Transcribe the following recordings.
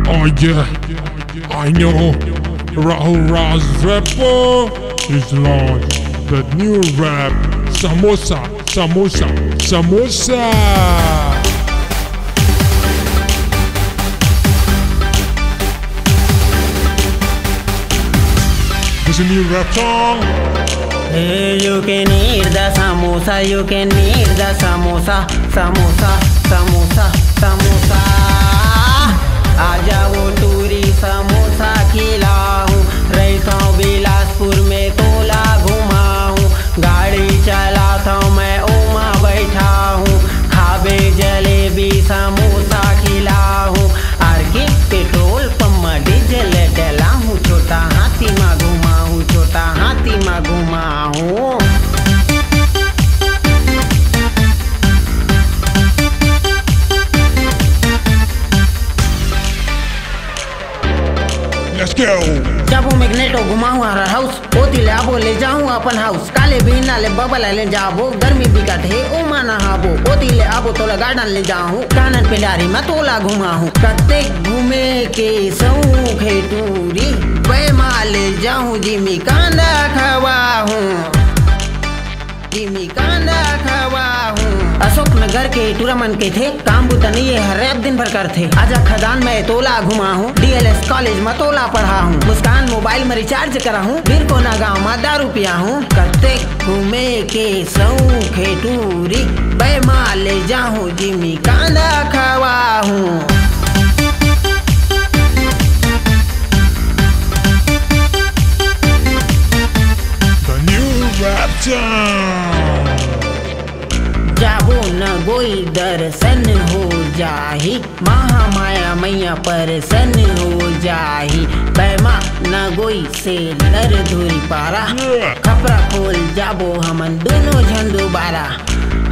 Oh yeah, I know. Rahul Raz rapper is launched the new rap Samosa, Samosa, Samosa. There's a new rap song. Hey, you can eat the samosa, you can eat the samosa, samosa, samosa, samosa. आजा वो टूरी समोसा खिलाऊं, रहता हूँ बिलासपुर में तोला घुमाऊं, गाड़ी चलाता हूँ मैं ओमा बैठा हूँ, खाबे जलेबी समोसा खिलाऊं, आर के पेट्रोल पंप डीजल डलाऊं, छोटा हाथी माँ घुमाऊं, छोटा हाथी माँ घुमाऊं। Let's go. जाबो मैग्नेटो घुमाऊं हर हाउस, ओती ले आबो ले जाऊं अपन हाउस, काले बीना ले बबला ले जाबो, गर्मी बिकट है ओ माना हाबो, ओती ले आबो तोला गार्डन ले जाऊं, कानन पिंडारी में तोला घुमाऊं, कत्ते घूमे के सौख है टूरी, पैमा ले जाऊं जिमी कांदा खवाऊं, जिमी कांदा खवाऊं। अशोक नगर के टूरामन के थे, काम बुतनी ये हर रैप दिन भर करते, आजा खदान में तोला घुमा हूँ, DLS कॉलेज में तोला पढ़ा हूँ, मुस्कान मोबाइल में रिचार्ज करा हूँ, बीर को ना गाँव में दारू पिया हूँ, कत्ते घूमे के सौख है टूरी, बैमा ले जाऊँ जिमी कांदा खवा हूँ। The new rap song. जाबो न गोई दर्शन हो जाही, महामाया मैया परसन हो जाही, पैमा न गोई से लर धुरी पारा, खपरा खोल जाबो हमन दोनों झंडू बारा,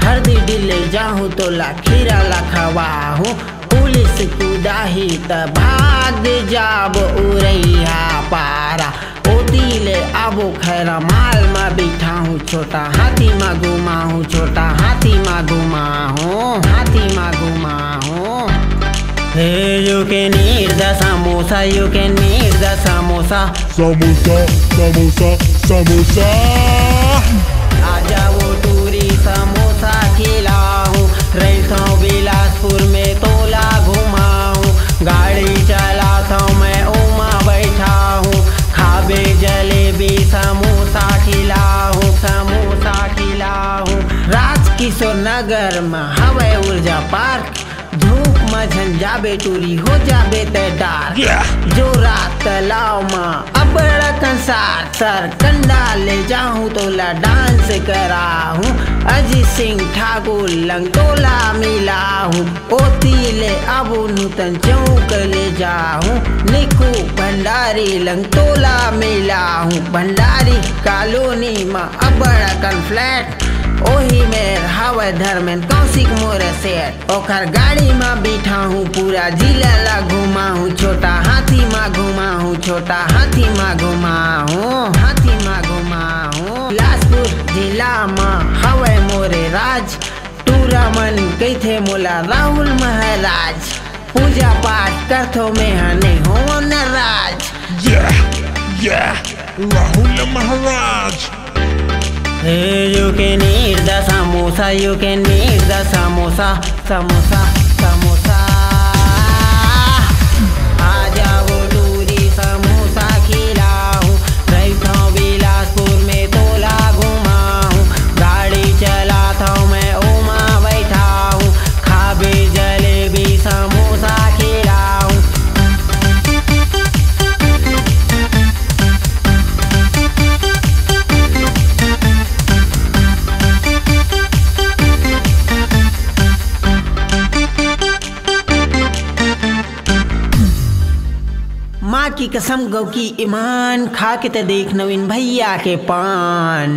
हरदी डिले जाहूँ तो लाखीरा लखवाहूँ, पुलिस कुदाही त भाग जाबो उरैया पारा, ओती ले आबो खैरा माल मा बैठा हूँ, छोटा हाथी मा घुमा हूँ, छोटा हाथी मा घुमा हूँ, हाथी मा घुमा हूँ। Hey, you can eat the samosa, you can eat the samosa, Samosa, samosa, samosa. आजा वो टूरी समोसा खिलाऊं, रहता हूँ बिलासपुर में तोला घुमाऊं, गाड़ी चलाता हूँ मैं ओमा बैठा हूँ, खाबे जलेबी समोसा खिलाऊं, समोसा खिलाऊं। राजकिशोर नगर में हवे ऊर्जा पार्क, धूप में झंझाबे टूरी हो जाबे ते डार, जो रात तलाव में अबड़ा कंसार, सर कंडा ले जाऊं तोला डांस कराऊं, अजीत सिंह ठाकुर लंग तोला मिलाऊं, ओती ले अबू नूतन चौक ले जाऊं, निकू भंडारी लंग तोला मिलाऊं, भंडारी कॉलोनी में अबड़ा कन फ्लैट, ओही में हवा धर्मेन कौशिक मोर सेठ, ओकर गाड़ी में बैठा हूँ, पूरा जिला ला घुमा हूँ, छोटा हाथी में घुमा हूँ, छोटा हाथी में घुमा हूँ, हाथी में घुमा हूँ। बिलासपुर जिला में हवे मोरे राज, टूरामन कहते मोला राहुल महाराज, पूजा पाठ करथो में हने हो नाराज। Yeah, Rahul Maharaj. Hey, you can eat the samosa, you can eat the samosa, samosa, samosa. आजा वो टूरी समोसा खिलाऊं, रहता हूँ बिलासपुर में तोला घुमाऊं, गाड़ी चलाता हूँ मैं ओमा बैठा हूँ, खाबे जलेबी समोसा खिलाऊं। माँ की कसम गौ की ईमान, खा के ते देख नवीन भैया के पान।